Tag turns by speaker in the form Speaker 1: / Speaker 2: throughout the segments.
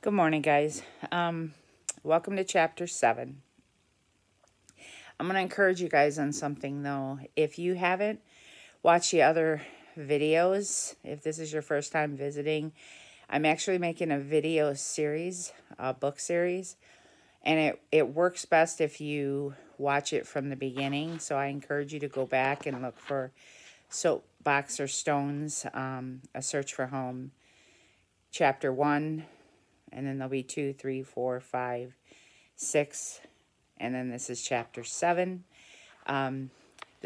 Speaker 1: Good morning, guys. Welcome to chapter 7. I'm going to encourage you guys on something, though. If you haven't watched the other videos, if this is your first time visiting, I'm actually making a video series, a book series, and it works best if you watch it from the beginning. So I encourage you to go back and look for Soapbox or Stones, A Search for Home, chapter 1. And then there'll be 2, 3, 4, 5, 6. And then this is chapter 7. The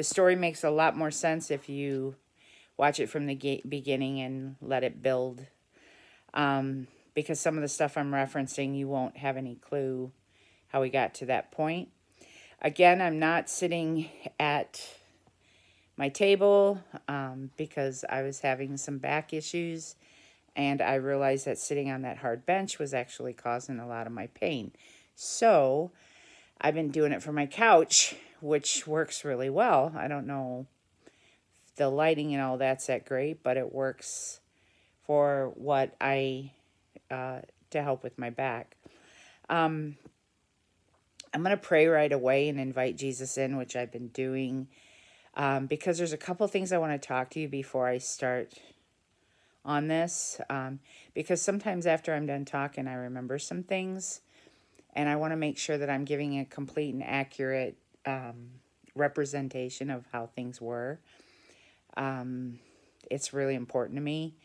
Speaker 1: story makes a lot more sense if you watch it from the beginning and let it build. Because some of the stuff I'm referencing, you won't have any clue how we got to that point. Again, I'm not sitting at my table because I was having some back issues. And I realized that sitting on that hard bench was actually causing a lot of my pain. So I've been doing it from my couch, which works really well. I don't know if the lighting and all that's that great, but it works for what to help with my back. I'm going to pray right away and invite Jesus in, which I've been doing, because there's a couple things I want to talk to you before I start on this, because sometimes after I'm done talking, I remember some things, and I want to make sure that I'm giving a complete and accurate representation of how things were. It's really important to me.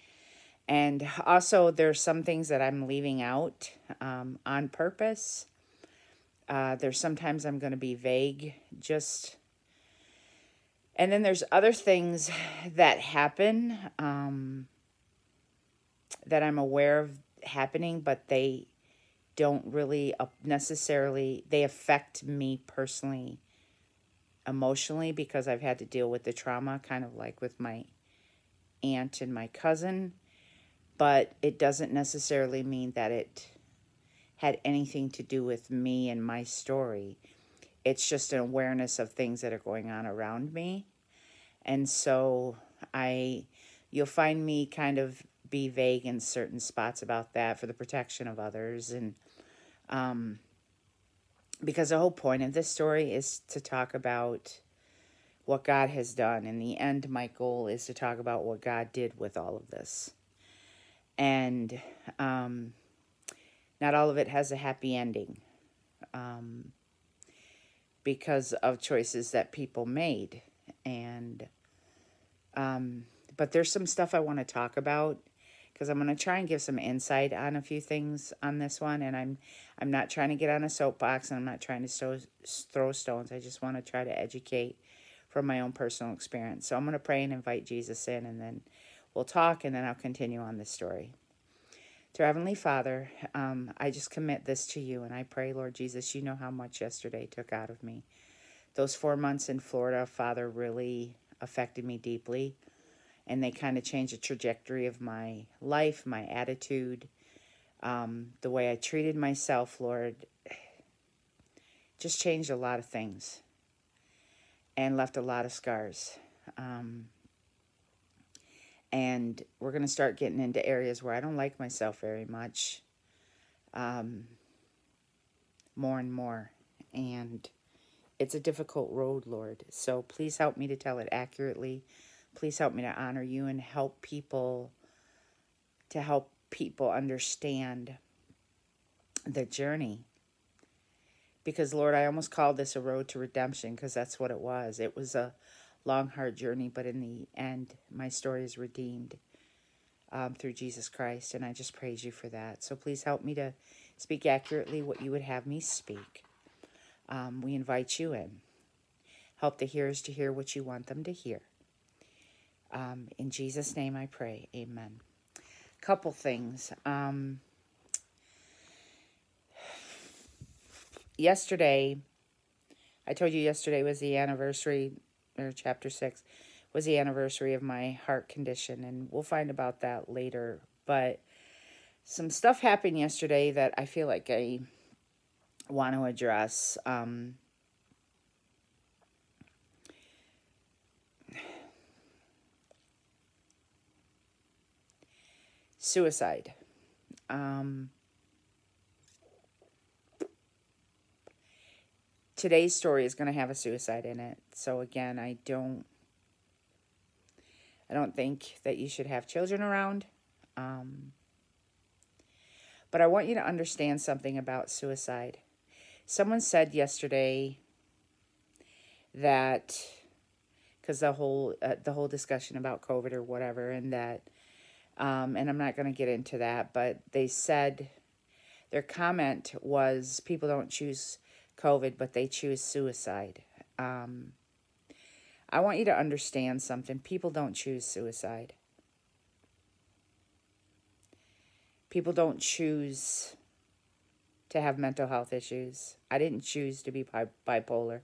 Speaker 1: And also, there's some things that I'm leaving out on purpose. There's sometimes I'm going to be vague, and then there's other things that happen that I'm aware of happening, but they don't really necessarily, they affect me personally, emotionally, because I've had to deal with the trauma, kind of like with my aunt and my cousin, but it doesn't necessarily mean that it had anything to do with me and my story. It's just an awareness of things that are going on around me. And so you'll find me kind of be vague in certain spots about that for the protection of others. And because the whole point of this story is to talk about what God has done. In the end, my goal is to talk about what God did with all of this. And not all of it has a happy ending because of choices that people made. And but there's some stuff I want to talk about, because I'm going to try and give some insight on a few things on this one. And I'm not trying to get on a soapbox, and I'm not trying to throw stones. I just want to try to educate from my own personal experience. So I'm going to pray and invite Jesus in, and then we'll talk, and then I'll continue on this story. Dear Heavenly Father, I just commit this to you, and I pray, Lord Jesus, you know how much yesterday took out of me. Those 4 months in Florida, Father, really affected me deeply. And they kind of changed the trajectory of my life, my attitude, the way I treated myself, Lord. Just changed a lot of things and left a lot of scars. And we're going to start getting into areas where I don't like myself very much, more and more. And it's a difficult road, Lord. So please help me to tell it accurately. Please help me to honor you and help people understand the journey. Because, Lord, I almost called this a road to redemption, because that's what it was. It was a long, hard journey, but in the end, my story is redeemed through Jesus Christ, and I just praise you for that. So please help me to speak accurately what you would have me speak. We invite you in. Help the hearers to hear what you want them to hear. In Jesus' name I pray. Amen. Couple things. Yesterday, I told you yesterday was the anniversary, or chapter 6, was the anniversary of my heart condition, and we'll find about that later. But some stuff happened yesterday that I feel like I want to address. Suicide. today's story is going to have a suicide in it. So again, I don't think that you should have children around. But I want you to understand something about suicide. Someone said yesterday that, because the whole discussion about COVID or whatever, and that, and I'm not going to get into that, but they said, their comment was, people don't choose COVID, but they choose suicide. I want you to understand something. People don't choose suicide. People don't choose to have mental health issues. I didn't choose to be bipolar.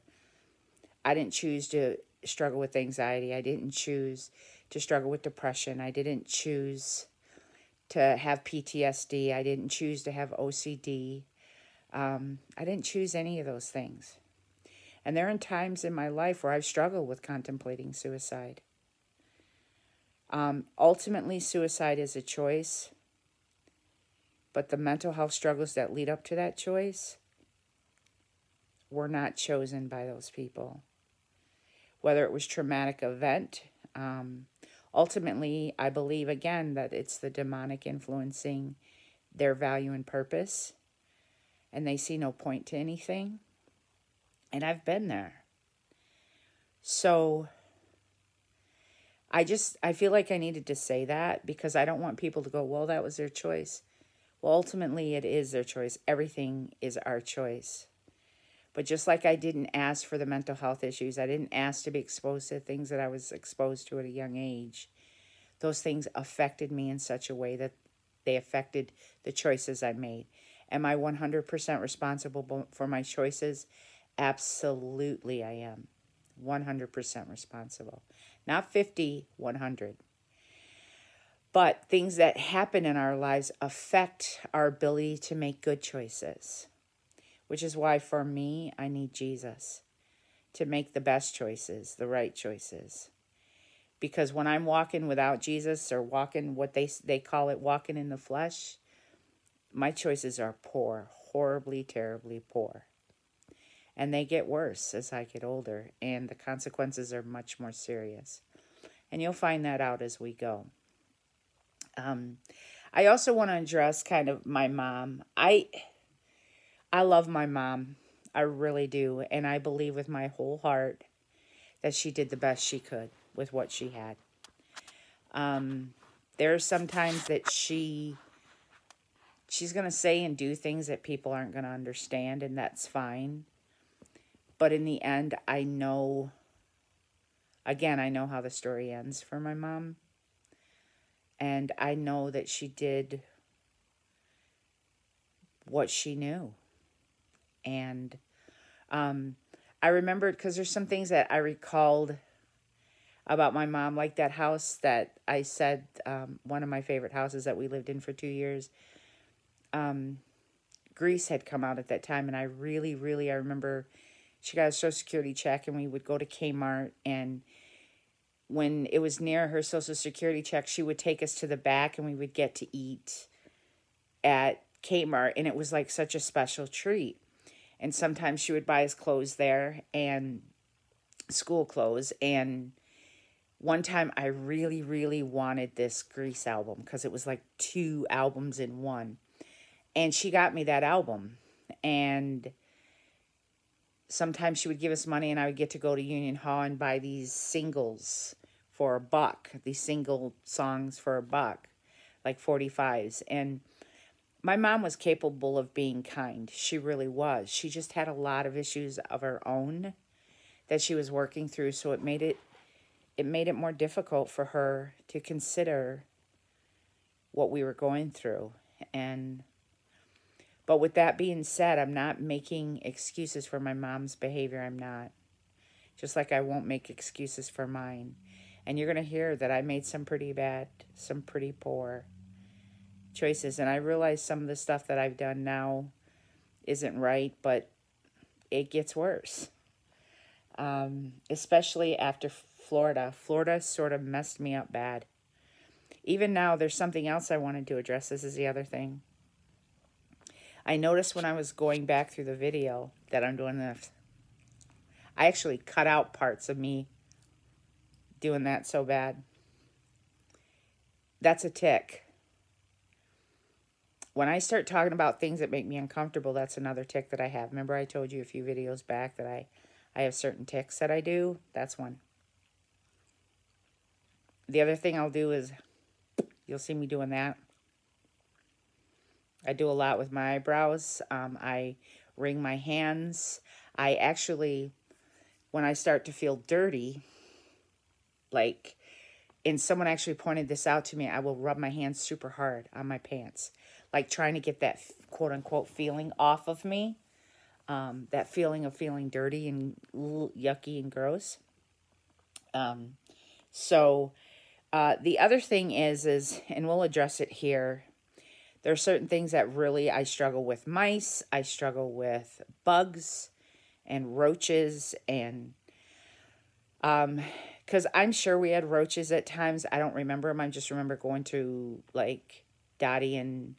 Speaker 1: I didn't choose to struggle with anxiety. I didn't choose to struggle with depression. I didn't choose to have PTSD. I didn't choose to have OCD. I didn't choose any of those things. And there are times in my life where I've struggled with contemplating suicide. Ultimately, suicide is a choice. But the mental health struggles that lead up to that choice were not chosen by those people. Whether it was traumatic event, ultimately, I believe, again, that it's the demonic influencing their value and purpose. And they see no point to anything. And I've been there. So I feel like I needed to say that because I don't want people to go, well, that was their choice. Well, ultimately, it is their choice. Everything is our choice. But just like I didn't ask for the mental health issues, I didn't ask to be exposed to things that I was exposed to at a young age. Those things affected me in such a way that they affected the choices I made. Am I 100% responsible for my choices? Absolutely, I am. 100% responsible. Not 50, 100. But things that happen in our lives affect our ability to make good choices, which is why for me, I need Jesus to make the best choices, the right choices. Because when I'm walking without Jesus or walking what they call it, walking in the flesh, my choices are poor, horribly, terribly poor. And they get worse as I get older, and the consequences are much more serious. And you'll find that out as we go. I also want to address kind of my mom. I love my mom. I really do. And I believe with my whole heart that she did the best she could with what she had. There are some times that she's going to say and do things that people aren't going to understand, and that's fine. But in the end, I know how the story ends for my mom. And I know that she did what she knew. And I remembered, because there's some things that I recalled about my mom, like that house that I said, one of my favorite houses that we lived in for 2 years. Grease had come out at that time, and I remember she got a Social Security check, and we would go to Kmart, and when it was near her Social Security check, she would take us to the back, and we would get to eat at Kmart, and it was like such a special treat. And sometimes she would buy us clothes there, and school clothes. And one time I really wanted this Grease album because it was like 2 albums in one. And she got me that album. And sometimes she would give us money, and I would get to go to Union Hall and buy these singles for $1, these single songs for $1, like 45s. And my mom was capable of being kind. She really was. She just had a lot of issues of her own that she was working through, so it made it more difficult for her to consider what we were going through. But with that being said, I'm not making excuses for my mom's behavior. I'm not. Just like I won't make excuses for mine. And you're going to hear that I made some pretty bad, some pretty poor choices. And I realize some of the stuff that I've done now isn't right, but it gets worse. Especially after Florida. Florida sort of messed me up bad. Even now, there's something else I wanted to address. This is the other thing. I noticed when I was going back through the video that I'm doing this. I actually cut out parts of me doing that so bad. That's a tick. When I start talking about things that make me uncomfortable, that's another tick that I have. Remember I told you a few videos back that I have certain ticks that I do? That's one. The other thing I'll do is, you'll see me doing that. I do a lot with my eyebrows. I wring my hands. I actually, when I start to feel dirty, like, and someone actually pointed this out to me, I will rub my hands super hard on my pants, like trying to get that quote-unquote feeling off of me, that feeling of feeling dirty and yucky and gross. The other thing is, and we'll address it here, there are certain things that really I struggle with. Mice, I struggle with bugs and roaches, and because I'm sure we had roaches at times. I don't remember them. I just remember going to, like, Dottie and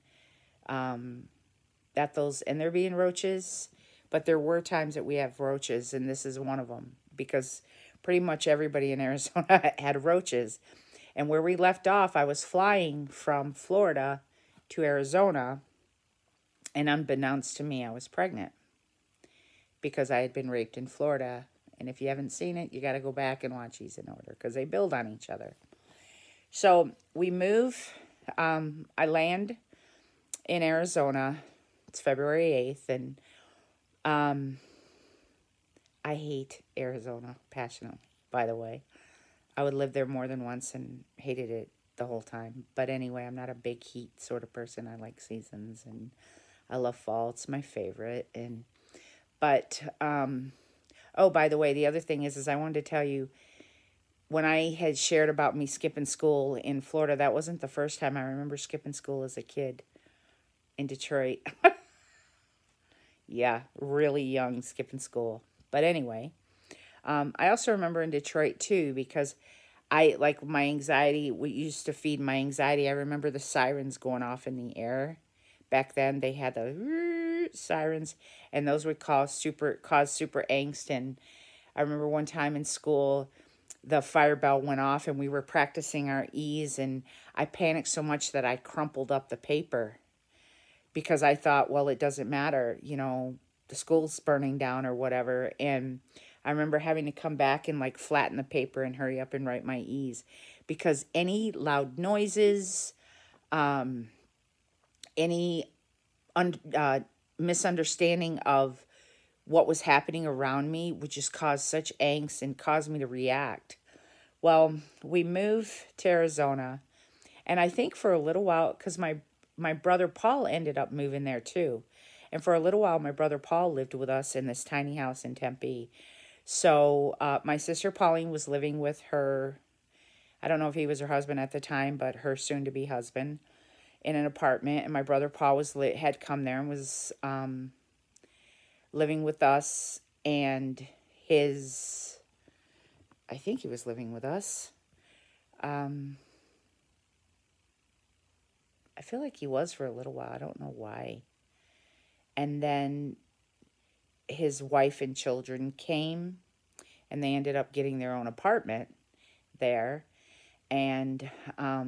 Speaker 1: Bethel's, and there being roaches. But there were times that we have roaches, and this is one of them, because pretty much everybody in Arizona had roaches. And where we left off, I was flying from Florida to Arizona, and unbeknownst to me, I was pregnant because I had been raped in Florida. And if you haven't seen it, you got to go back and watch these in order, because they build on each other. So we move. I land in Arizona. It's February 8th, and I hate Arizona passionately, by the way. I would live there more than once and hated it the whole time. But anyway, I'm not a big heat sort of person. I like seasons, and I love fall. It's my favorite. Oh, by the way, the other thing is I wanted to tell you, when I had shared about me skipping school in Florida, that wasn't the first time I remember skipping school as a kid in Detroit. Yeah, really young, skipping school. But anyway, I also remember in Detroit too, because my anxiety, we used to feed my anxiety. I remember the sirens going off in the air. Back then they had the sirens, and those would cause super angst. And I remember one time in school, the fire bell went off, and we were practicing our E's, and I panicked so much that I crumpled up the paper, because I thought, well, it doesn't matter, the school's burning down or whatever. And I remember having to come back and, like, flatten the paper and hurry up and write my E's, because any loud noises, any misunderstanding of what was happening around me would just cause such angst and cause me to react. Well, we moved to Arizona, and I think for a little while, because my brother Paul ended up moving there too. And for a little while, my brother Paul lived with us in this tiny house in Tempe. So my sister Pauline was living with her, I don't know if he was her husband at the time, but her soon-to-be husband, in an apartment. And my brother Paul had come there and was living with us. And I think he was living with us. I feel like he was for a little while. I don't know why. And then his wife and children came, and they ended up getting their own apartment there. And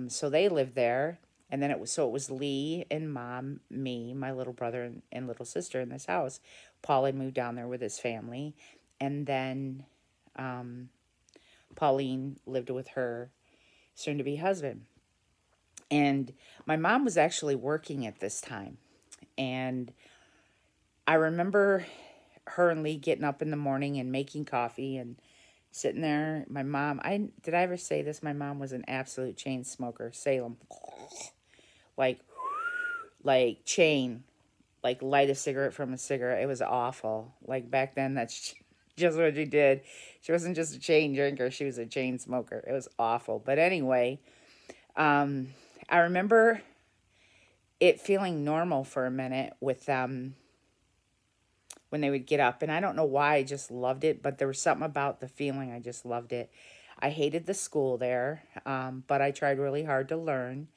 Speaker 1: so they lived there. And then it was Lee and Mom, me, my little brother and little sister in this house. Paul had moved down there with his family. And then Pauline lived with her soon-to-be husband. And my mom was actually working at this time. And I remember her and Lee getting up in the morning and making coffee and sitting there. My mom, did I ever say this? My mom was an absolute chain smoker. Salem. Like chain. Like light a cigarette from a cigarette. It was awful. Like back then, that's just what she did. She wasn't just a chain drinker. She was a chain smoker. It was awful. But anyway, I remember it feeling normal for a minute with them when they would get up. And I don't know why, I just loved it. But there was something about the feeling, I just loved it. I hated the school there, but I tried really hard to learn.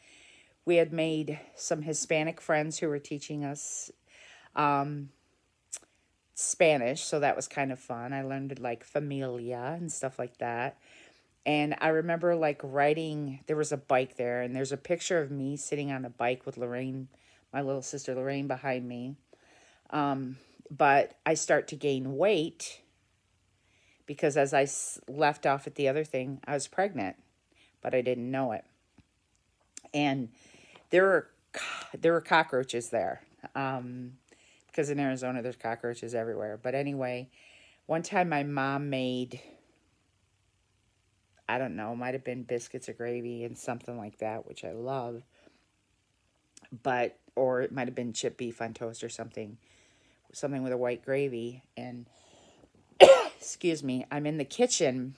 Speaker 1: We had made some Hispanic friends who were teaching us Spanish, so that was kind of fun. I learned like familia and stuff like that. And I remember like riding, there was a bike there, and there's a picture of me sitting on a bike with Lorraine, my little sister Lorraine, behind me. But I start to gain weight because as I left off at the other thing, I was pregnant, but I didn't know it. And there were cockroaches there. Because in Arizona, there's cockroaches everywhere. But anyway, one time my mom made, I don't know, might have been biscuits or gravy and something like that, which I love. But, or it might have been chipped beef on toast or something with a white gravy. And, excuse me, I'm in the kitchen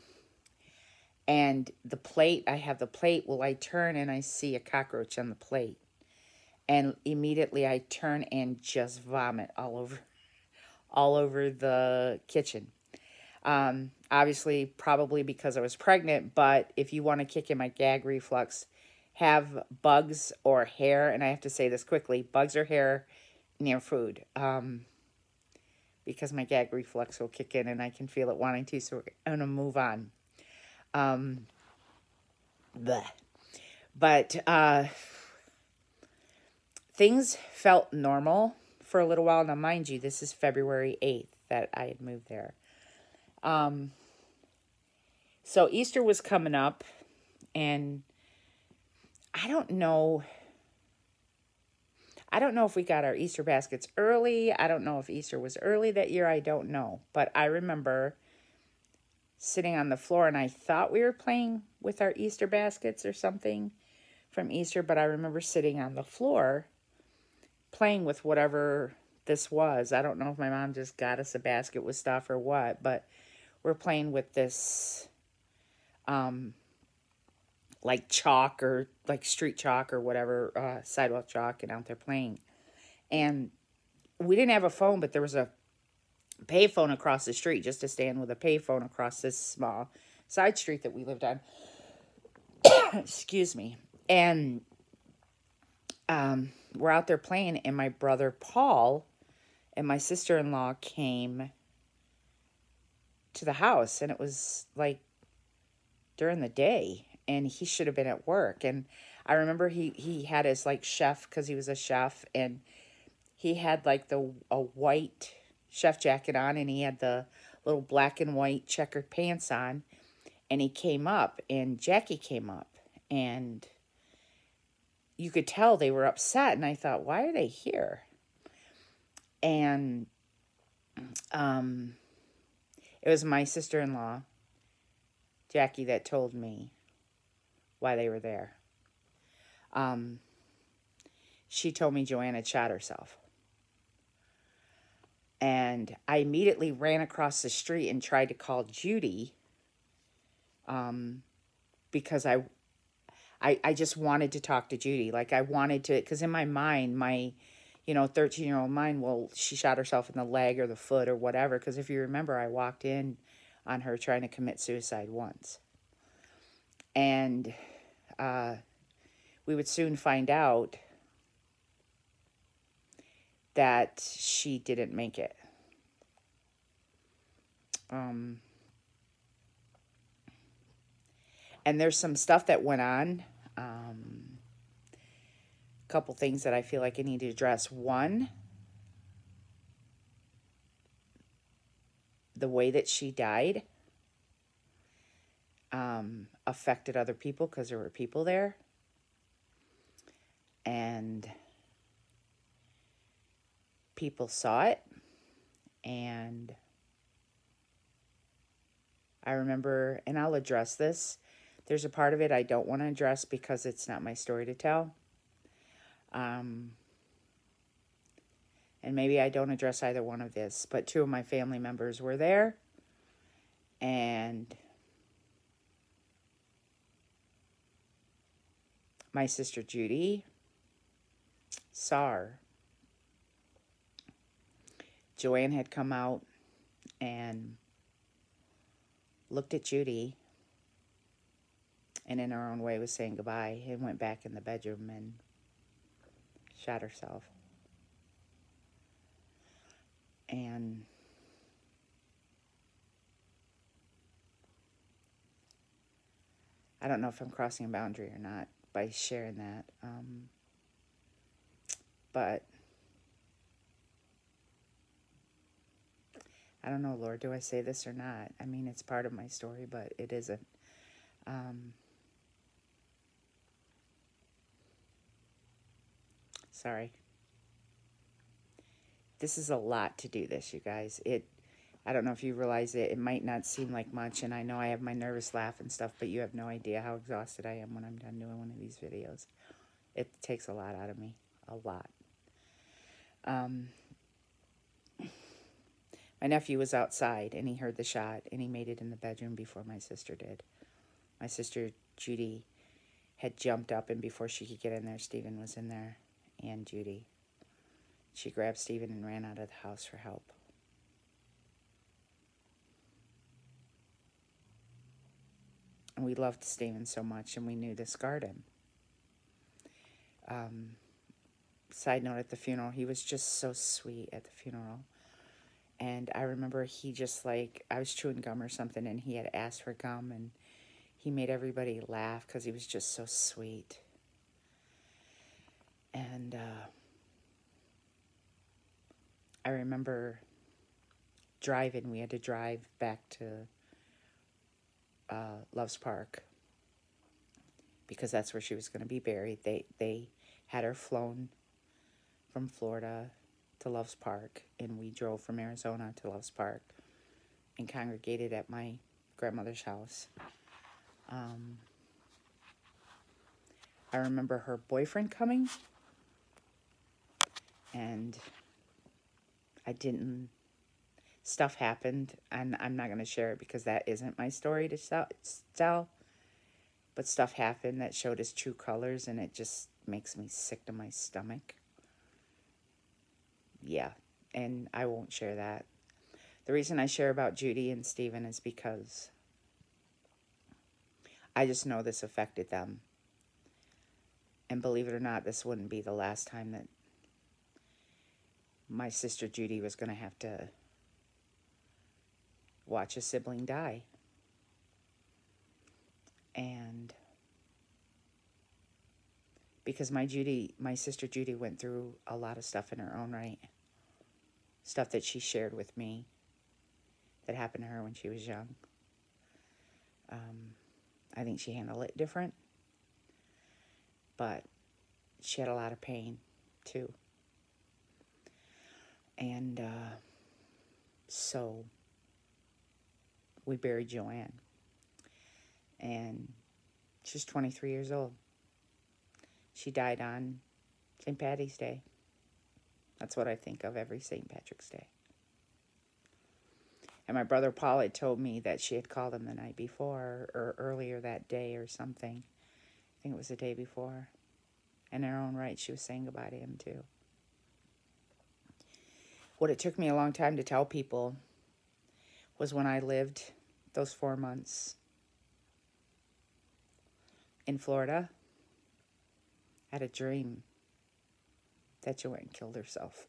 Speaker 1: and the plate, I have the plate. Well, I turn and I see a cockroach on the plate. And immediately I turn and just vomit all over the kitchen. Obviously, probably because I was pregnant, but if you want to kick in my gag reflux, have bugs or hair, and I have to say this quickly, bugs or hair near food, because my gag reflux will kick in and I can feel it wanting to, so I'm going to move on. But things felt normal for a little while. Now, mind you, this is February 8th that I had moved there. So Easter was coming up, and I don't know if we got our Easter baskets early. I don't know if Easter was early that year. I don't know. But I remember sitting on the floor, and I thought we were playing with our Easter baskets or something from Easter, but I remember sitting on the floor playing with whatever this was. I don't know if my mom just got us a basket with stuff or what, but we're playing with this like chalk or like street chalk or whatever, sidewalk chalk, and out there playing. And we didn't have a phone, but there was a payphone across the street, just a stand with a payphone across this small side street that we lived on. Excuse me. And we're out there playing, and my brother Paul and my sister-in-law came to the house, and it was like during the day, and he should have been at work. And I remember he had his like chef, because he was a chef, and he had like a white chef jacket on, and he had the little black and white checkered pants on, and he came up, and Jackie came up, and you could tell they were upset, and I thought, why are they here? And it was my sister-in-law, Jackie, that told me why they were there. She told me Joanne had shot herself. And I immediately ran across the street and tried to call Judy, because I just wanted to talk to Judy. Like, I wanted to, because in my mind, my 13-year-old mind, well, she shot herself in the leg or the foot or whatever. Because if you remember, I walked in on her trying to commit suicide once. And we would soon find out that she didn't make it. And there's some stuff that went on. Couple things that I feel like I need to address. One, the way that she died affected other people because there were people there. And people saw it. And I remember, and I'll address this, there's a part of it I don't want to address because it's not my story to tell. And maybe I don't address either one of this, but two of my family members were there, and my sister Judy saw her. Joanne had come out and looked at Judy, and in her own way was saying goodbye, and went back in the bedroom and shot herself. And I don't know if I'm crossing a boundary or not by sharing that. But I don't know, Lord, do I say this or not? I mean, it's part of my story, but it isn't. Sorry. This is a lot to do this, you guys. I don't know if you realize it. It might not seem like much, and I know I have my nervous laugh and stuff, but you have no idea how exhausted I am when I'm done doing one of these videos. It takes a lot out of me. A lot. My nephew was outside, and he heard the shot, and he made it in the bedroom before my sister did. My sister, Judy, had jumped up, and before she could get in there, Stephen was in there, and Judy. She grabbed Stephen and ran out of the house for help. And we loved Stephen so much, and we knew this scarred him. Side note, at the funeral, he was just so sweet at the funeral. And I remember he just like, I was chewing gum or something, and he had asked for gum, and he made everybody laugh because he was just so sweet. And I remember driving. We had to drive back to Loves Park because that's where she was going to be buried. They had her flown from Florida to Loves Park, and we drove from Arizona to Loves Park and congregated at my grandmother's house. I remember her boyfriend coming, and stuff happened, and I'm not going to share it because that isn't my story to tell, but stuff happened that showed his true colors, and it just makes me sick to my stomach. Yeah, and I won't share that. The reason I share about Judy and Stephen is because I just know this affected them. And believe it or not, this wouldn't be the last time that my sister Judy was going to have to watch a sibling die. And because my sister Judy went through a lot of stuff in her own right. Stuff that she shared with me that happened to her when she was young. I think she handled it different. But she had a lot of pain, too. And so we buried Joanne. And she's 23 years old. She died on St. Patty's Day. That's what I think of every St. Patrick's Day. And my brother Paul had told me that she had called him the night before or earlier that day or something. I think it was the day before. And in her own right, she was saying goodbye to him too. What it took me a long time to tell people was when I lived those 4 months in Florida, I had a dream that Joanne killed herself.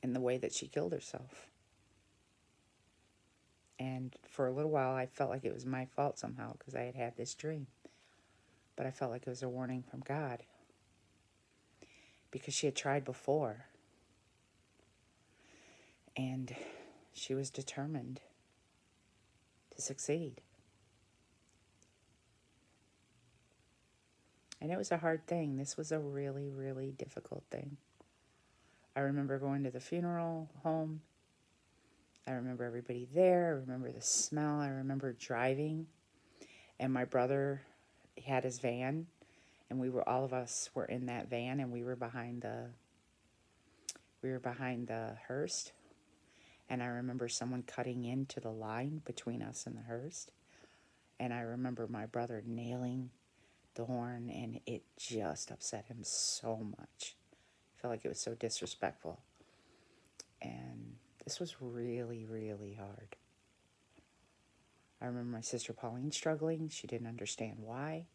Speaker 1: In the way that she killed herself. And for a little while, I felt like it was my fault somehow because I had had this dream. But I felt like it was a warning from God. Because she had tried before. And she was determined to succeed. And it was a hard thing. This was a really, really difficult thing. I remember going to the funeral home. I remember everybody there. I remember the smell. I remember driving. And my brother had his van. And all of us were in that van. And we were behind the hearse. And I remember someone cutting into the line between us and the hearse. And I remember my brother nailing the horn. And it just upset him so much. I felt like it was so disrespectful. And this was really, really hard. I remember my sister Pauline struggling. She didn't understand why.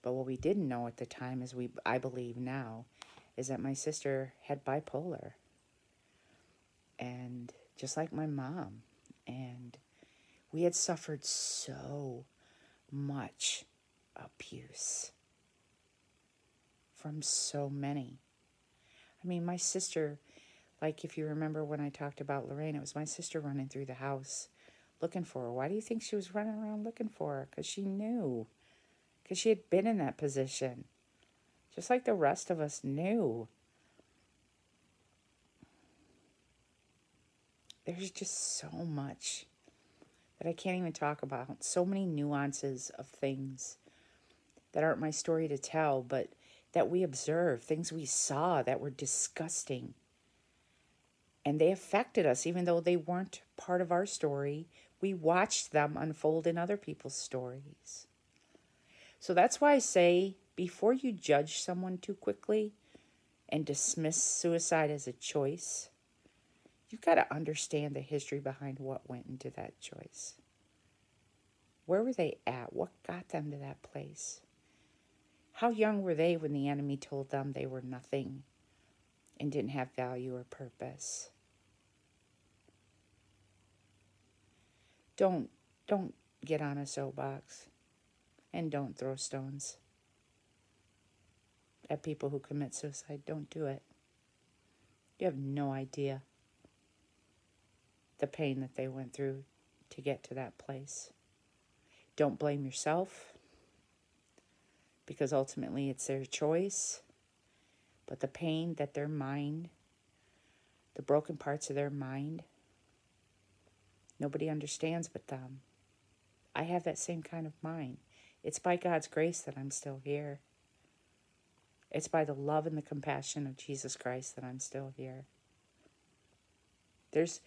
Speaker 1: But what we didn't know at the time, I believe now, is that my sister had bipolar. And just like my mom. And We had suffered so much abuse from so many. I mean, my sister, like if you remember when I talked about Lorraine, it was my sister running through the house looking for her. Why do you think she was running around looking for her? Because she knew. Because she had been in that position. Just like the rest of us knew. There's just so much that I can't even talk about. So many nuances of things that aren't my story to tell, but that we observed, things we saw that were disgusting. And they affected us, even though they weren't part of our story. We watched them unfold in other people's stories. So that's why I say, before you judge someone too quickly and dismiss suicide as a choice, you've got to understand the history behind what went into that choice. Where were they at? What got them to that place? How young were they when the enemy told them they were nothing and didn't have value or purpose? Don't get on a soapbox, and don't throw stones at people who commit suicide. Don't do it. You have no idea the pain that they went through to get to that place. Don't blame yourself, because ultimately it's their choice. But the pain that their mind, the broken parts of their mind, nobody understands but them. I have that same kind of mind. It's by God's grace that I'm still here. It's by the love and the compassion of Jesus Christ that I'm still here. There's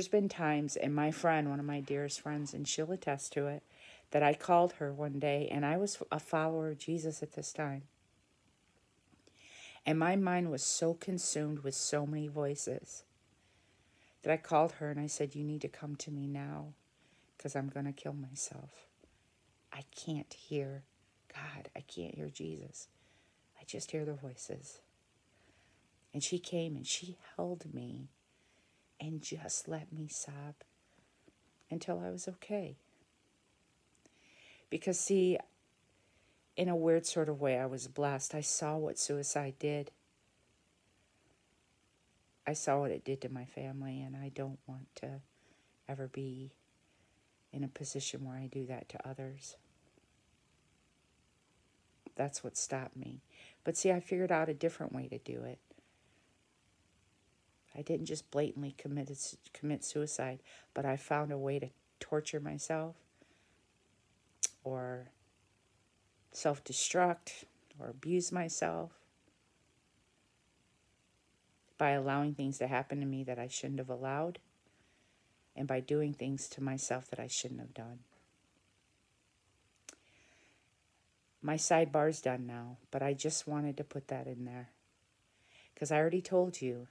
Speaker 1: been times, and my friend, one of my dearest friends, and she'll attest to it, that I called her one day, and I was a follower of Jesus at this time. And my mind was so consumed with so many voices that I called her and I said, you need to come to me now, because I'm going to kill myself. I can't hear God. I can't hear Jesus. I just hear the voices. And she came and she held me and just let me sob until I was okay. Because see, in a weird sort of way, I was blessed. I saw what suicide did. I saw what it did to my family, and I don't want to ever be in a position where I do that to others. That's what stopped me. But see, I figured out a different way to do it. I didn't just blatantly commit suicide, but I found a way to torture myself or self-destruct or abuse myself by allowing things to happen to me that I shouldn't have allowed, and by doing things to myself that I shouldn't have done. My sidebar's done now, but I just wanted to put that in there because I already told you.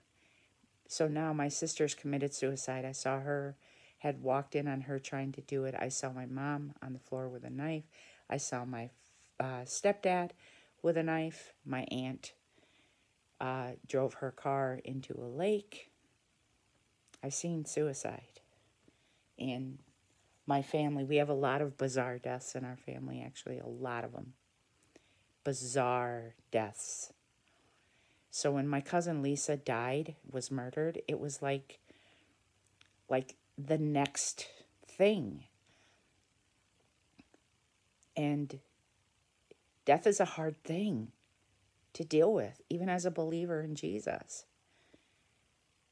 Speaker 1: So now my sister's committed suicide. I saw her, had walked in on her trying to do it. I saw my mom on the floor with a knife. I saw my stepdad with a knife. My aunt drove her car into a lake. I've seen suicide. In my family, we have a lot of bizarre deaths in our family, actually, a lot of them. Bizarre deaths. So when my cousin Lisa died, was murdered, it was like the next thing. And death is a hard thing to deal with, even as a believer in Jesus,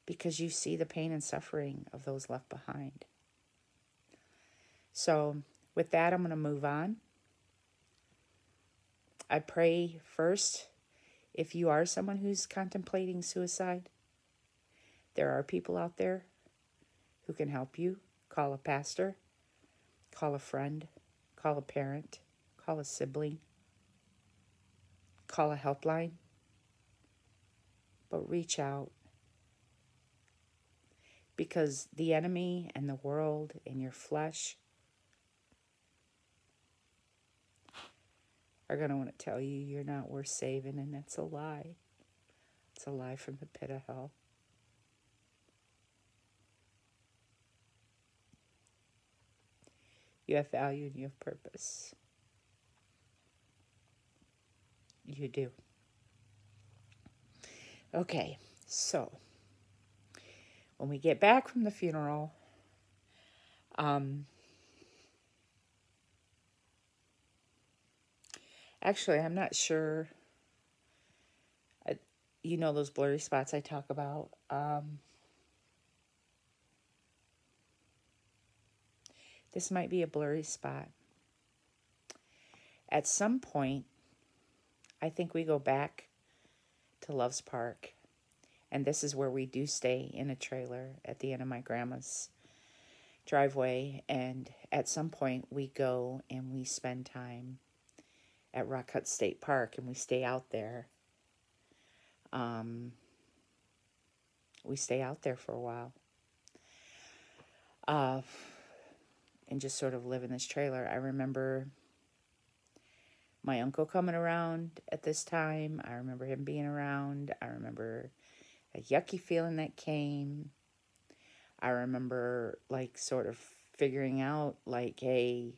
Speaker 1: because you see the pain and suffering of those left behind. So with that, I'm going to move on. I pray first, if you are someone who's contemplating suicide, there are people out there who can help you. Call a pastor, call a friend, call a parent, call a sibling, call a helpline, but reach out, because the enemy and the world and your flesh are going to want to tell you you're not worth saving, and that's a lie. It's a lie from the pit of hell. You have value and you have purpose. You do. Okay, so when we get back from the funeral, actually, I'm not sure. You know those blurry spots I talk about. This might be a blurry spot. At some point, I think we go back to Love's Park. And this is where we do stay in a trailer at the end of my grandma's driveway. And at some point, we go and we spend time at Rock Cut State Park, and we stay out there. We stay out there for a while. And just sort of live in this trailer. I remember my uncle coming around at this time. I remember him being around. I remember a yucky feeling that came. I remember, like, sort of figuring out, like, hey,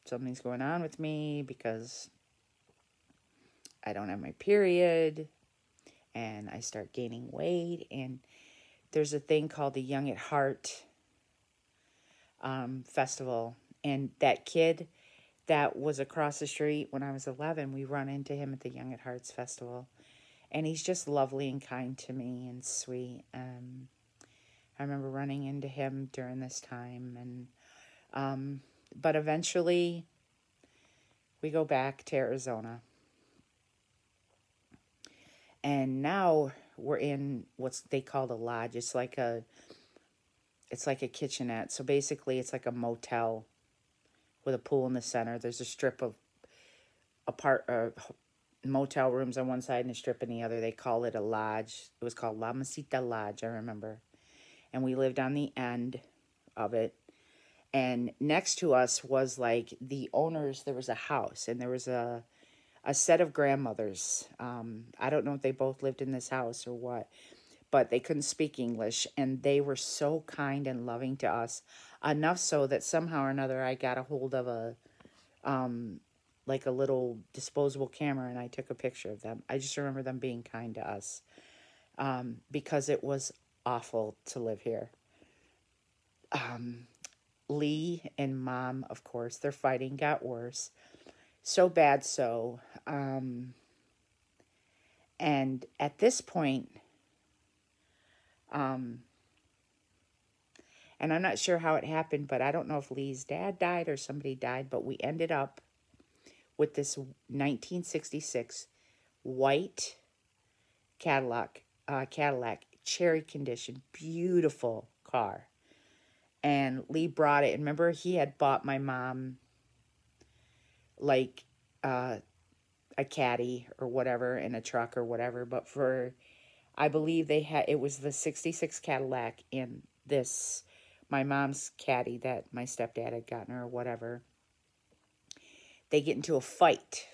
Speaker 1: something's going on with me because I don't have my period. And I start gaining weight. And there's a thing called the Young at Heart festival. And that kid that was across the street when I was 11, we run into him at the Young at Hearts festival. And he's just lovely and kind to me and sweet. I remember running into him during this time. And but eventually, we go back to Arizona. And now we're in what they call a lodge. It's like a kitchenette. So basically, it's like a motel with a pool in the center. There's a strip of motel rooms on one side and a strip on the other. They call it a lodge. It was called La Mesita Lodge, I remember. And we lived on the end of it. And next to us was like the owners. There was a house, and there was a set of grandmothers. I don't know if they both lived in this house or what, but they couldn't speak English, and they were so kind and loving to us, enough so that somehow or another I got a hold of a like a little disposable camera, and I took a picture of them. I just remember them being kind to us because it was awful to live here. Lee and Mom, of course, their fighting got worse. So bad so. And at this point, and I'm not sure how it happened, but I don't know if Lee's dad died or somebody died, but we ended up with this 1966 white Cadillac, cherry condition, beautiful car. And Lee brought it. And remember, he had bought my mom like a caddy or whatever in a truck or whatever. But for, I believe it was the 66 Cadillac in this, my mom's caddy that my stepdad had gotten her or whatever. They get into a fight.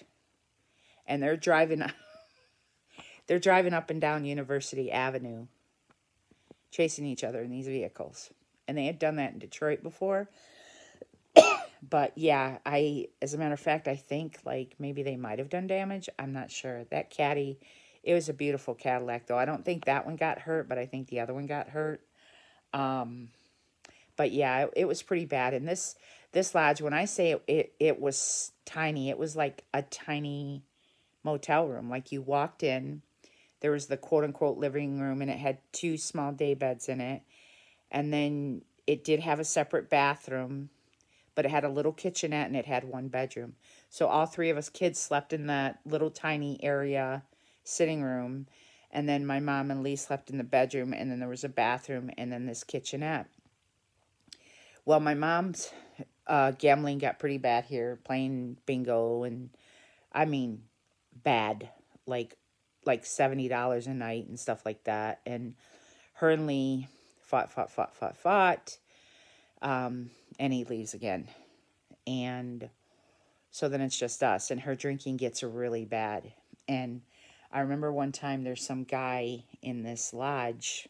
Speaker 1: And they're driving up and down University Avenue, chasing each other in these vehicles. And they had done that in Detroit before. But yeah, as a matter of fact, I think like maybe they might have done damage. I'm not sure. That caddy, it was a beautiful Cadillac though. I don't think that one got hurt, but I think the other one got hurt. But yeah, it was pretty bad. And this lodge, when I say it was tiny, it was like a tiny motel room. Like you walked in, there was the quote unquote living room, and it had 2 small day beds in it. And then it did have a separate bathroom, but it had a little kitchenette and it had 1 bedroom. So all 3 of us kids slept in that little tiny area sitting room. And then my mom and Lee slept in the bedroom, and then there was a bathroom and then this kitchenette. Well, my mom's gambling got pretty bad here, playing bingo, and I mean bad, like $70 a night and stuff like that. And her and Lee fought, and he leaves again. And so then it's just us, and her drinking gets really bad. And I remember one time there's some guy in this lodge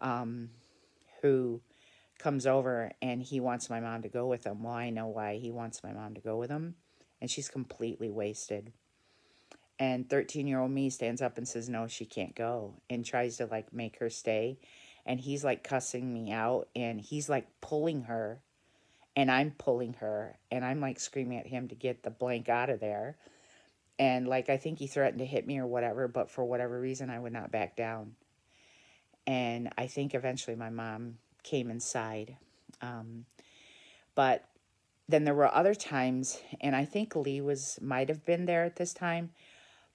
Speaker 1: who comes over and he wants my mom to go with him. Well, I know why he wants my mom to go with him. And she's completely wasted. And 13-year-old me stands up and says, no, she can't go. And tries to, like, make her stay. And he's, like, cussing me out. And he's, like, pulling her. And I'm pulling her. And I'm, like, screaming at him to get the blank out of there. And, like, I think he threatened to hit me or whatever. But for whatever reason, I would not back down. And I think eventually my mom came inside. But then there were other times, and I think Lee might have been there at this time,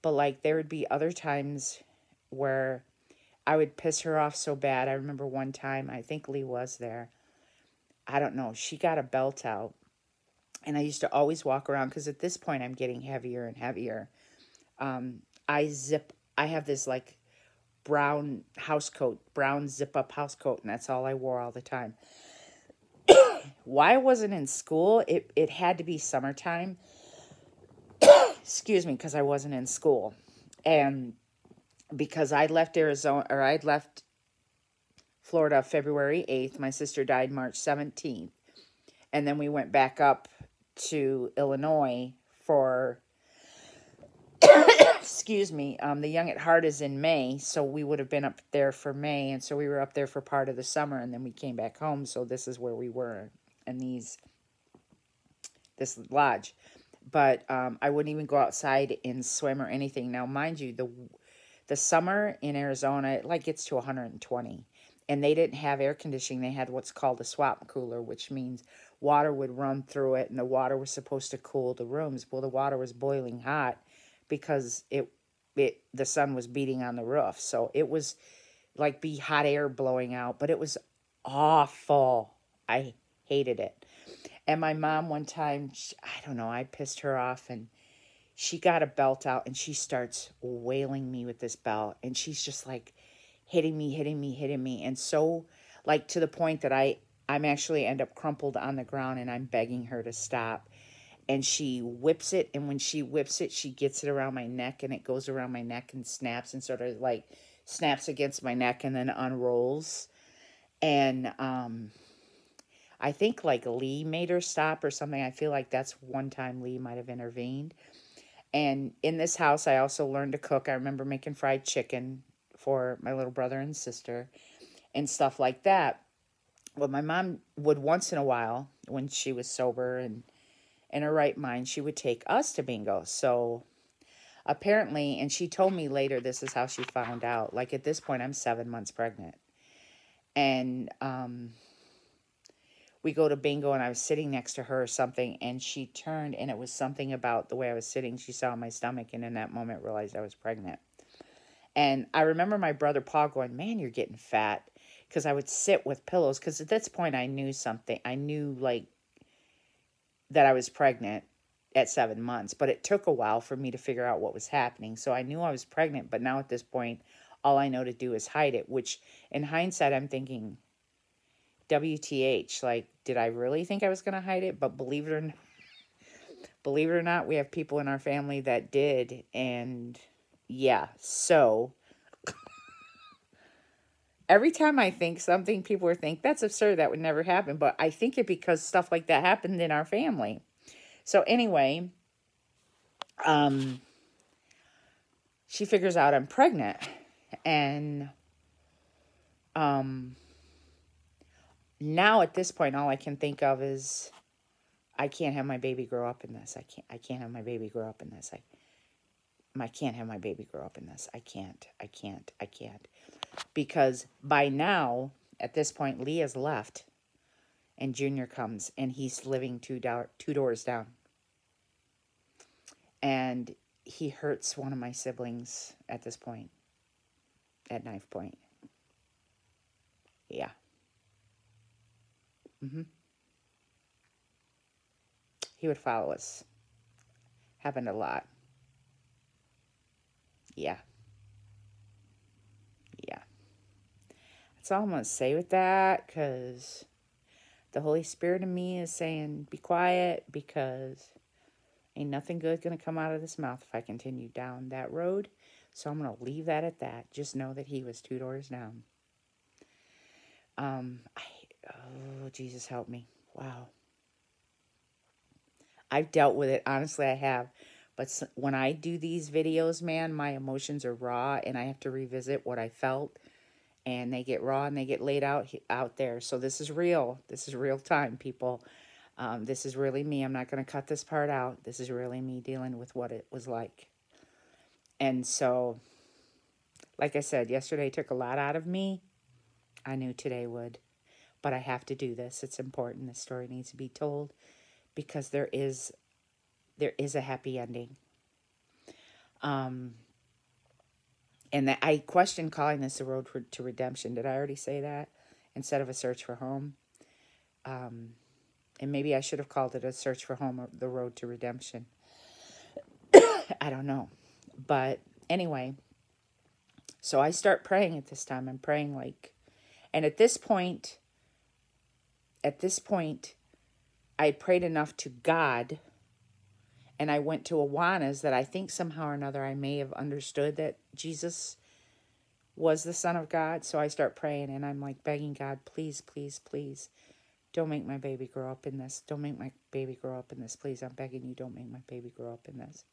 Speaker 1: but like there would be other times where I would piss her off so bad. I remember one time, I think Lee was there. I don't know. She got a belt out, and I used to always walk around because at this point I'm getting heavier and heavier. I have this like brown house coat, brown zip up house coat, and that's all I wore all the time. Why I wasn't in school, it had to be summertime. Excuse me, because I wasn't in school. And because I left I'd left Florida February 8th. My sister died March 17th. And then we went back up to Illinois for, excuse me, the Young at Heart is in May. So we would have been up there for May. And so we were up there for part of the summer. And then we came back home. So this is where we were in this lodge. But I wouldn't even go outside and swim or anything. Now, mind you, the summer in Arizona, it like gets to 120. And they didn't have air conditioning. They had what's called a swap cooler, which means water would run through it. And the water was supposed to cool the rooms. Well, the water was boiling hot because the sun was beating on the roof. So it was like hot air blowing out. But it was awful. I hated it. And my mom one time, I don't know, I pissed her off and she got a belt out and she starts wailing me with this belt. And she's just like hitting me. And so like to the point that I'm actually end up crumpled on the ground and I'm begging her to stop. And she whips it. And when she whips it, she gets it around my neck and it goes around my neck and snaps and sort of like snaps against my neck and then unrolls. And, I think like Lee made her stop or something. I feel like that's one time Lee might have intervened. And in this house, I also learned to cook. I remember making fried chicken for my little brother and sister and stuff like that. Well, my mom would once in a while, when she was sober and in her right mind, she would take us to bingo. So apparently, and she told me later, this is how she found out. Like at this point, I'm 7 months pregnant. And, we go to bingo and I was sitting next to her or something and she turned and it was something about the way I was sitting. She saw my stomach and in that moment realized I was pregnant. And I remember my brother Paul going, man, you're getting fat. Because I would sit with pillows because at this point I knew something. I knew like that I was pregnant at 7 months. But it took a while for me to figure out what was happening. So I knew I was pregnant. But now at this point, all I know to do is hide it. Which in hindsight, I'm thinking, WTH, like, did I really think I was going to hide it? But believe it or not, we have people in our family that did. And yeah, so every time I think something, people think that's absurd. That would never happen. But I think it because stuff like that happened in our family. So anyway, she figures out I'm pregnant. And, now at this point, all I can think of is I can't have my baby grow up in this. I can't have my baby grow up in this. I can't have my baby grow up in this. I can't. Because by now, at this point, Lee has left and Junior comes and he's living two doors down. And he hurts one of my siblings at this point, at knife point. Yeah. He would follow us. Happened a lot. Yeah. That's all I'm going to say with that, because the Holy Spirit in me is saying, be quiet, because ain't nothing good going to come out of this mouth if I continue down that road. So I'm going to leave that at that. Just know that he was 2 doors down. Oh, Jesus, help me. Wow. I've dealt with it. Honestly, I have. But when I do these videos, man, my emotions are raw and I have to revisit what I felt. And they get raw and they get laid out there. So this is real. This is real time, people. This is really me. I'm not going to cut this part out. This is really me dealing with what it was like. And so, like I said, yesterday took a lot out of me. I knew today would. But I have to do this. It's important. This story needs to be told because there is a happy ending. And that I question calling this a road to redemption. Did I already say that? Instead of a search for home. And maybe I should have called it a search for home or the road to redemption. I don't know. But anyway, so I start praying at this time. I'm praying like, and at this point, I prayed enough to God, and I went to Awana's that I think somehow or another I may have understood that Jesus was the Son of God. So I start praying, and I'm like begging God, please, please, please, don't make my baby grow up in this. Don't make my baby grow up in this. Please, I'm begging you, don't make my baby grow up in this.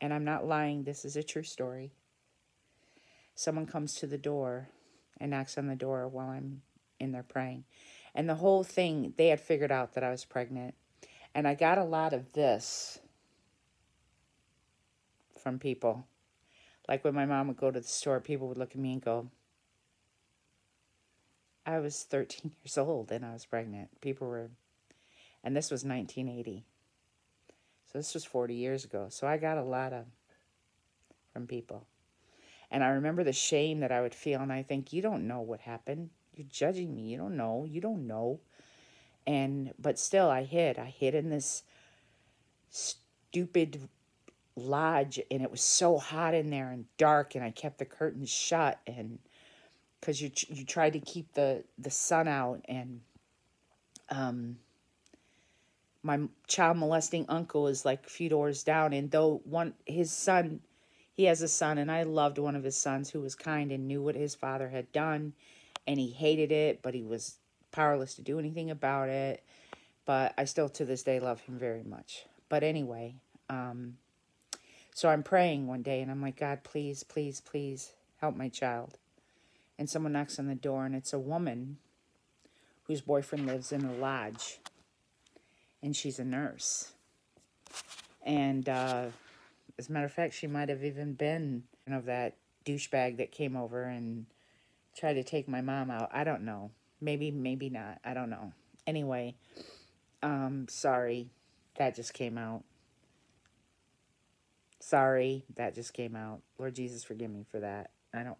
Speaker 1: And I'm not lying. This is a true story. Someone comes to the door and knocks on the door while I'm in there praying. And the whole thing, they had figured out that I was pregnant. And I got a lot of this from people. Like when my mom would go to the store, people would look at me and go, I was 13 years old and I was pregnant. People were, and this was 1980. So this was 40 years ago. So I got a lot from people. And I remember the shame that I would feel. And I think, you don't know what happened. You're judging me. You don't know. You don't know. But still I hid. I hid in this stupid lodge. And it was so hot in there and dark. And I kept the curtains shut. And because you tried to keep the sun out. And my child molesting uncle is like a few doors down. And though his son, he has a son, and I loved one of his sons who was kind and knew what his father had done. And he hated it, but he was powerless to do anything about it. But I still, to this day, love him very much. But anyway, so I'm praying one day, and I'm like, God, please, please, please help my child. And someone knocks on the door, and it's a woman whose boyfriend lives in a lodge. And she's a nurse. And as a matter of fact, she might have even been of that douchebag that came over and tried to take my mom out. I don't know. Maybe not. I don't know. Anyway, sorry. That just came out. Sorry. That just came out. Lord Jesus, forgive me for that. I'm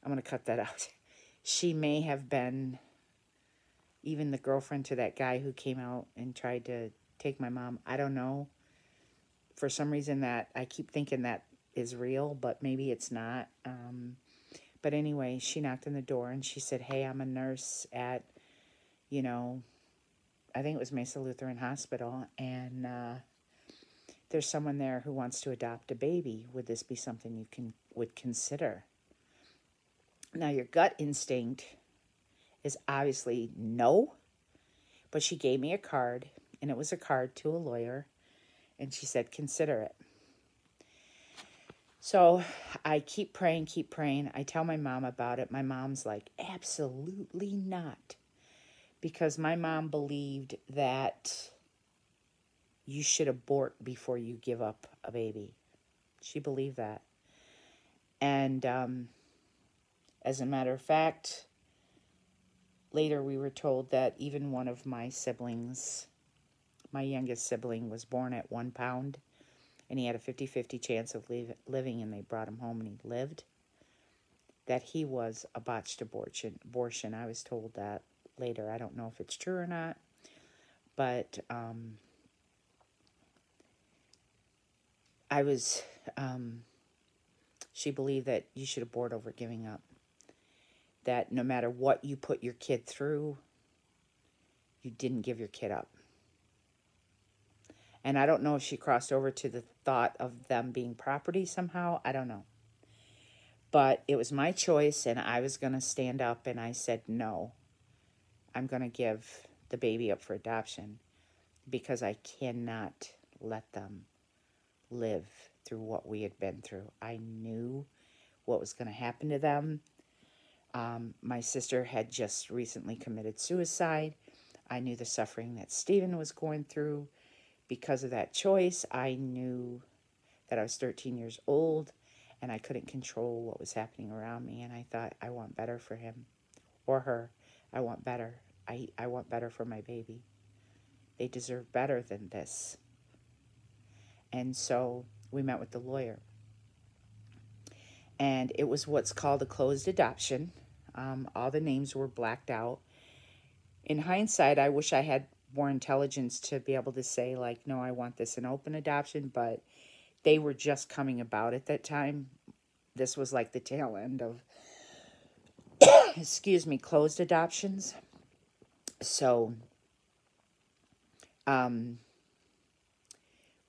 Speaker 1: going to cut that out. She may have been even the girlfriend to that guy who came out and tried to take my mom. I don't know. For some reason that I keep thinking that is real, but maybe it's not. But anyway, she knocked on the door and she said, hey, I'm a nurse at, I think it was Mesa Lutheran Hospital. And there's someone there who wants to adopt a baby. Would this be something you would consider? Now, your gut instinct is obviously no. But she gave me a card, and it was a card to a lawyer. And she said, consider it. So I keep praying. I tell my mom about it. My mom's like, absolutely not. Because my mom believed that you should abort before you give up a baby. She believed that. And as a matter of fact, later we were told that even one of my siblings, my youngest sibling, was born at 1 pound. And he had a 50-50 chance of living, and they brought him home and he lived. That he was a botched abortion. I was told that later. I don't know if it's true or not. But she believed that you should abort over giving up. That no matter what you put your kid through, you didn't give your kid up. And I don't know if she crossed over to the thought of them being property somehow. I don't know. But it was my choice, and I was going to stand up, and I said, no, I'm going to give the baby up for adoption because I cannot let them live through what we had been through. I knew what was going to happen to them. My sister had just recently committed suicide. I knew the suffering that Stephen was going through. Because of that choice, I knew that I was 13 years old and I couldn't control what was happening around me. And I thought, I want better for him or her. I want better. I want better for my baby. They deserve better than this. And so we met with the lawyer. And it was what's called a closed adoption. All the names were blacked out. In hindsight, I wish I had more intelligence to be able to say, like, no, I want this an open adoption, but they were just coming about at that time. This was like the tail end of, excuse me, closed adoptions. So,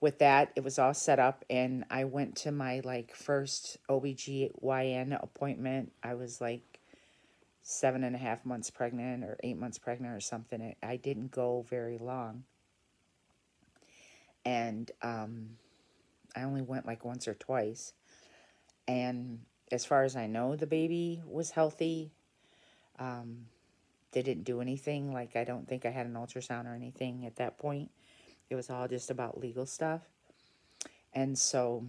Speaker 1: with that, it was all set up, and I went to my, like, first OBGYN appointment. I was, like, 7.5 months pregnant or 8 months pregnant or something. I didn't go very long. And I only went like once or twice. And as far as I know, the baby was healthy. They didn't do anything. Like, I don't think I had an ultrasound or anything at that point. It was all just about legal stuff. And so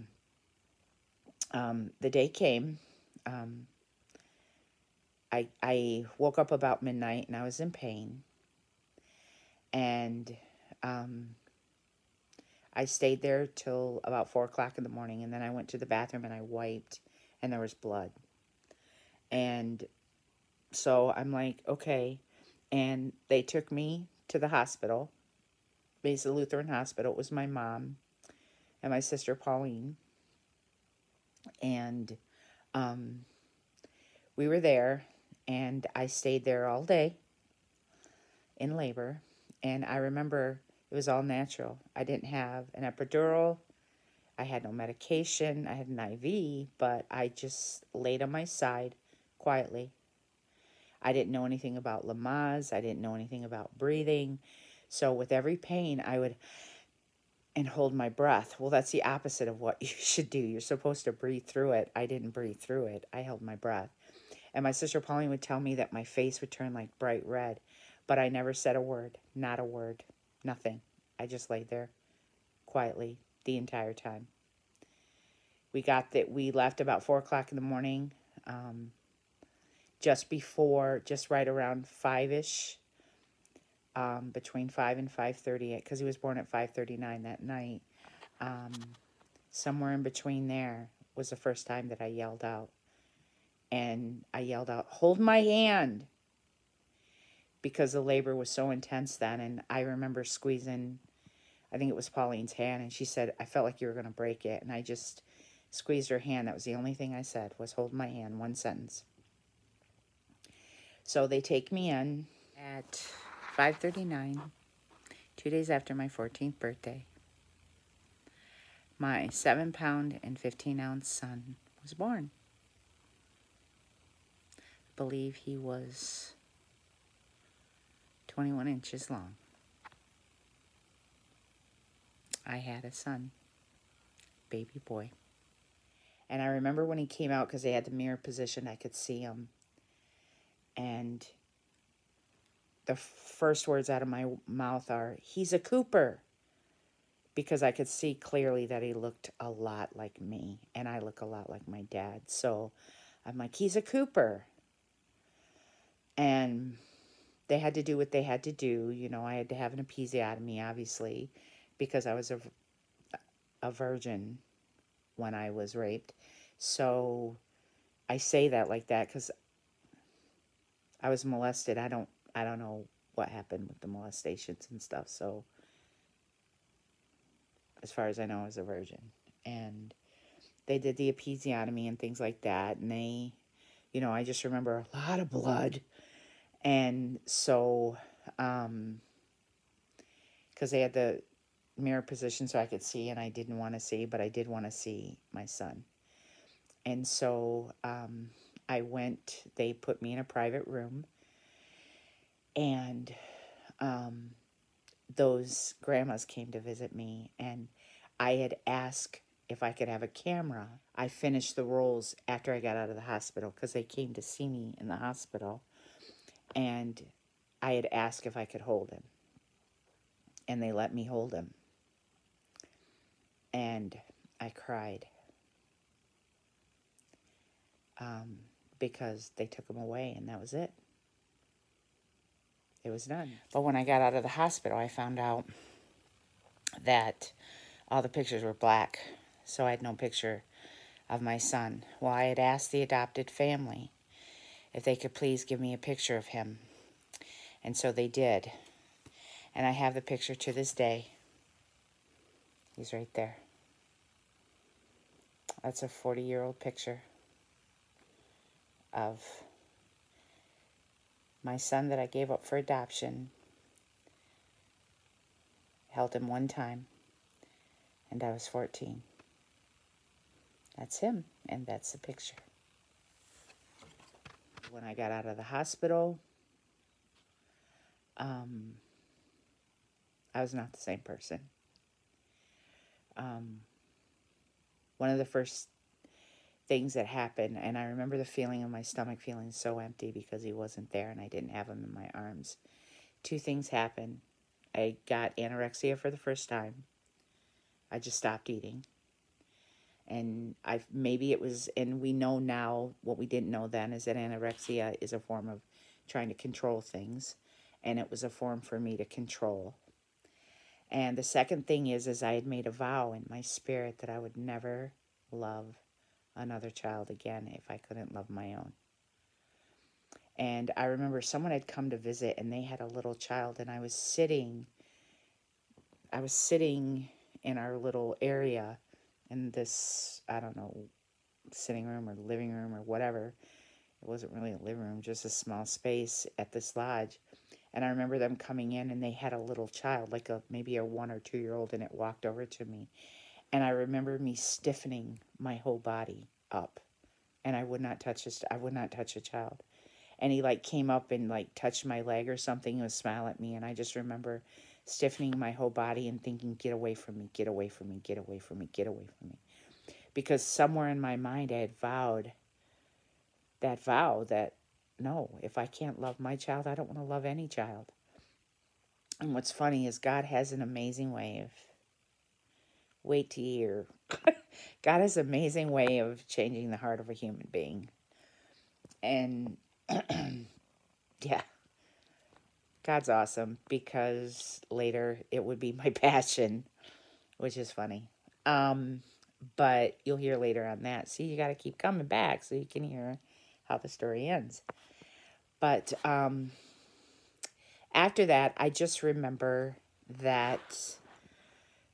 Speaker 1: the day came. I woke up about midnight and I was in pain. And I stayed there till about 4 o'clock in the morning. And then I went to the bathroom and I wiped and there was blood. And so I'm like, okay. And they took me to the hospital, Mesa Lutheran Hospital. It was my mom and my sister Pauline. And we were there, and I stayed there all day in labor. And I remember it was all natural. I didn't have an epidural. I had no medication. I had an IV, but I just laid on my side quietly. I didn't know anything about Lamaze. I didn't know anything about breathing. So with every pain, I would and hold my breath. Well, that's the opposite of what you should do. You're supposed to breathe through it. I didn't breathe through it. I held my breath. And my sister Pauline would tell me that my face would turn like bright red. But I never said a word. Not a word. Nothing. I just laid there quietly the entire time. We left about 4 o'clock in the morning. Just right around 5-ish. Between 5 and 5:30, because he was born at 5:39 that night. Somewhere in between there was the first time that I yelled out. And I yelled out, "Hold my hand!" Because the labor was so intense then. And I remember squeezing, I think it was Pauline's hand, and she said, "I felt like you were going to break it." And I just squeezed her hand. That was the only thing I said, was "hold my hand," one sentence. So they take me in at 5:39, 2 days after my 14th birthday. My 7-pound and 15-ounce son was born. I believe he was 21 inches long. I had a son, baby boy. And I remember when he came out, because they had the mirror position, I could see him. And the first words out of my mouth are, "He's a Cooper." Because I could see clearly that he looked a lot like me. And I look a lot like my dad. So I'm like, "He's a Cooper." And they had to do what they had to do. You know, I had to have an episiotomy, obviously, because I was a virgin when I was raped. So I say that like that because I was molested. I don't know what happened with the molestations and stuff. So as far as I know, I was a virgin. And they did the episiotomy and things like that. And they, you know, I just remember a lot of blood. And so, because they had the mirror position so I could see, and I didn't want to see, but I did want to see my son. And so I went, they put me in a private room, and those grandmas came to visit me, and I had asked if I could have a camera. I finished the rolls after I got out of the hospital because they came to see me in the hospital, and I had asked if I could hold him, and they let me hold him, and I cried because they took him away, and that was it. It was done. But when I got out of the hospital, I found out that all the pictures were black, so I had no picture of my son. Well, I had asked the adopted family if they could please give me a picture of him, and so they did. And I have the picture to this day. He's right there. That's a 40-year-old picture of my son that I gave up for adoption. Held him one time, and I was 14. That's him, and that's the picture. When I got out of the hospital, I was not the same person. One of the first things that happened, and I remember the feeling of my stomach feeling so empty because he wasn't there and I didn't have him in my arms. Two things happened. I got anorexia for the first time. I just stopped eating. And maybe it was, and we know now, what we didn't know then is that anorexia is a form of trying to control things. And it was a form for me to control. And the second thing is I had made a vow in my spirit that I would never love another child again if I couldn't love my own. And I remember someone had come to visit, and they had a little child, and I was sitting in our little area in this, I don't know, sitting room or living room or whatever. It wasn't really a living room, just a small space at this lodge. And I remember them coming in, and they had a little child, like maybe a 1 or 2 year old, and it walked over to me. And I remember me stiffening my whole body up, and I would not touch a child. And he came up and touched my leg or something and would smile at me. And I just remember stiffening my whole body and thinking, get away from me, get away from me, get away from me, get away from me. Because somewhere in my mind I had vowed that vow that, no, if I can't love my child, I don't want to love any child. And what's funny is God has an amazing way of, wait to hear, God has an amazing way of changing the heart of a human being. And yeah, God's awesome, because later it would be my passion, which is funny. But you'll hear later on that. See, you got to keep coming back so you can hear how the story ends. But after that, I just remember that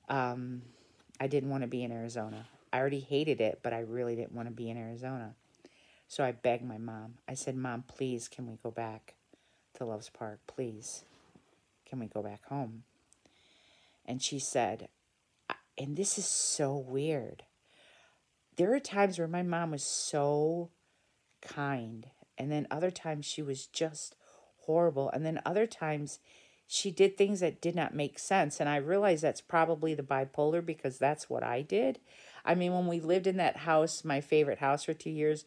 Speaker 1: I didn't want to be in Arizona. I already hated it, but I really didn't want to be in Arizona. So I begged my mom. I said, Mom, please, can we go back to Loves Park? Please, can we go back home? And she said, and this is so weird, there are times where my mom was so kind, and then other times she was just horrible, and then other times she did things that did not make sense. And I realize that's probably the bipolar, because that's what I did. I mean, when we lived in that house, my favorite house for 2 years,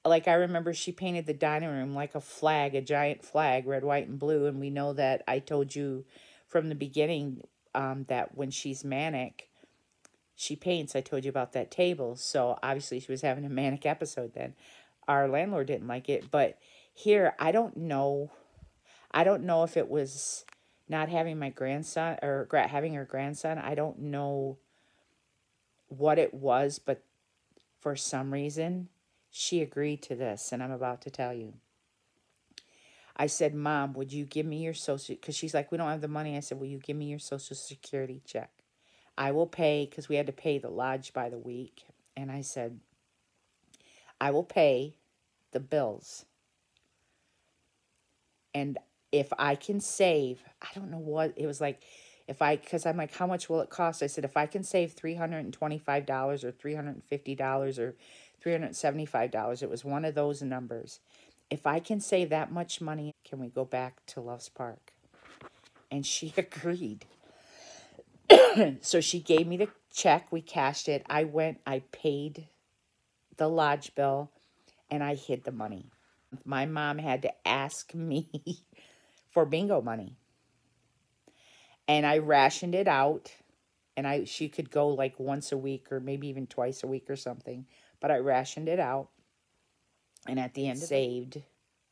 Speaker 1: I remember she painted the dining room like a flag, a giant flag, red, white, and blue. And we know that I told you from the beginning that when she's manic, she paints. I told you about that table. So obviously she was having a manic episode then. Our landlord didn't like it. But here, I don't know if it was not having my grandson or having her grandson. I don't know what it was, but for some reason, she agreed to this, and I'm about to tell you. I said, Mom, would you give me your social, because she's like, we don't have the money. I said, will you give me your Social Security check? I will pay, because we had to pay the lodge by the week. And I said, I will pay the bills. And if I can save, I don't know what, it was like, because I'm like, how much will it cost? I said, if I can save $325 or $350 or $375. It was one of those numbers. If I can save that much money, can we go back to Loves Park? And she agreed. So she gave me the check. We cashed it. I went, I paid the lodge bill, and I hid the money. My mom had to ask me for bingo money. And I rationed it out. And she could go like once a week or maybe even twice a week or something. But I rationed it out. And at the end, saved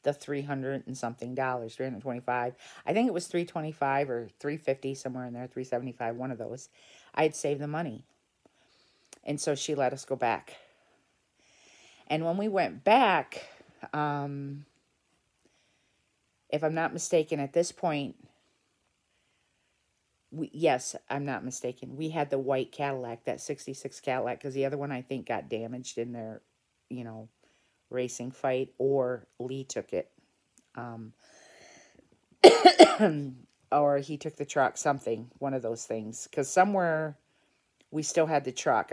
Speaker 1: the $300 and something, 325. I think it was 325 or 350, somewhere in there, 375, one of those. I had saved the money. And so she let us go back. And when we went back, if I'm not mistaken, at this point, yes, I'm not mistaken. We had the white Cadillac, that 66 Cadillac, because the other one I think got damaged in their, racing fight, or Lee took it. Or he took the truck, something, one of those things. Because somewhere we still had the truck.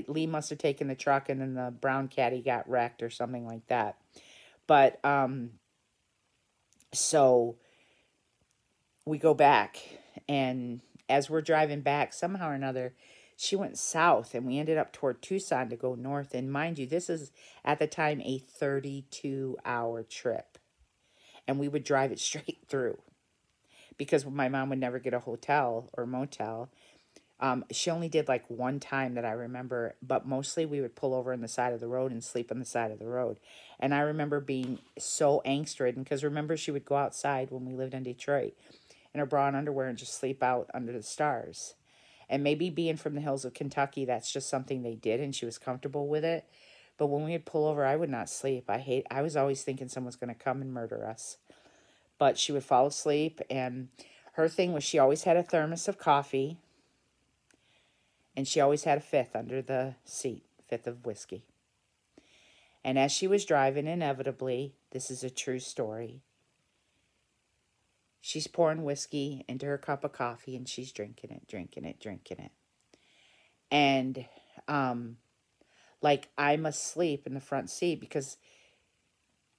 Speaker 1: Lee must have taken the truck, and then the brown caddy got wrecked or something like that. But, so we go back, and as we're driving back, somehow or another, she went south, and we ended up toward Tucson to go north. And mind you, this is, at the time, a 32-hour trip. And we would drive it straight through. Because my mom would never get a hotel or motel. She only did like one time that I remember. But mostly we would pull over on the side of the road and sleep on the side of the road. And I remember being so angst-ridden. Because remember, she would go outside when we lived in Detroit in her bra and underwear and just sleep out under the stars. And maybe being from the hills of Kentucky, that's just something they did, and she was comfortable with it. But when we would pull over, I would not sleep. I was always thinking someone's going to come and murder us. But she would fall asleep, and her thing was she always had a thermos of coffee, and she always had a fifth under the seat, fifth of whiskey. And as she was driving, inevitably, this is a true story, she's pouring whiskey into her cup of coffee, and she's drinking it, drinking it, drinking it. And, like, I'm asleep in the front seat because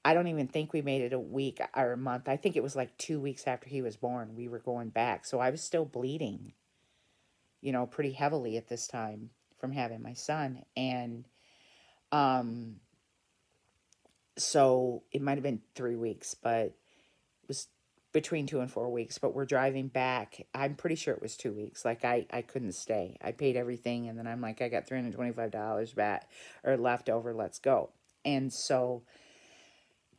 Speaker 1: I don't even think we made it a week or a month. I think it was like 2 weeks after he was born, we were going back. So I was still bleeding, pretty heavily at this time from having my son. And, so it might have been 3 weeks, but it was between 2 and 4 weeks, but we're driving back. I'm pretty sure it was 2 weeks. Like, I couldn't stay. I paid everything, and then I'm like, I got $325 back, or left over, let's go. And so,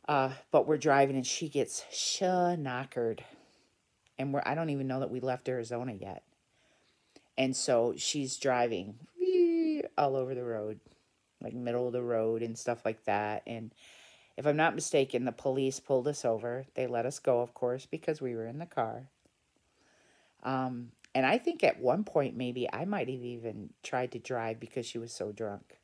Speaker 1: but we're driving, and she gets knockered. And I don't even know that we left Arizona yet. And so she's driving all over the road, like middle of the road and stuff like that. And if I'm not mistaken, the police pulled us over. They let us go, of course, because we were in the car. And I think at one point, maybe I might have even tried to drive because she was so drunk.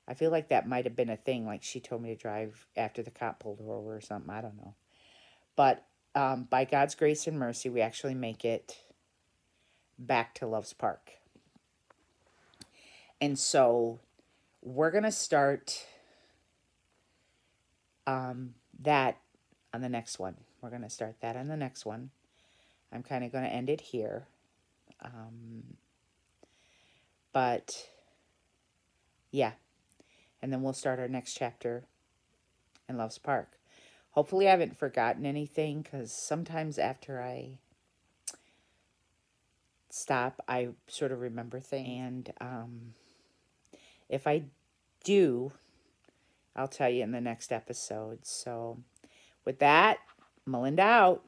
Speaker 1: I feel like that might have been a thing. Like, she told me to drive after the cop pulled her over or something. I don't know. But by God's grace and mercy, we actually make it back to Loves Park. And so we're going to start that on the next one. We're going to start that on the next one. I'm kind of going to end it here. But, yeah. And then we'll start our next chapter in Loves Park. Hopefully I haven't forgotten anything, because sometimes after I stop, I sort of remember things. And if I do, I'll tell you in the next episode. So with that, Melinda out.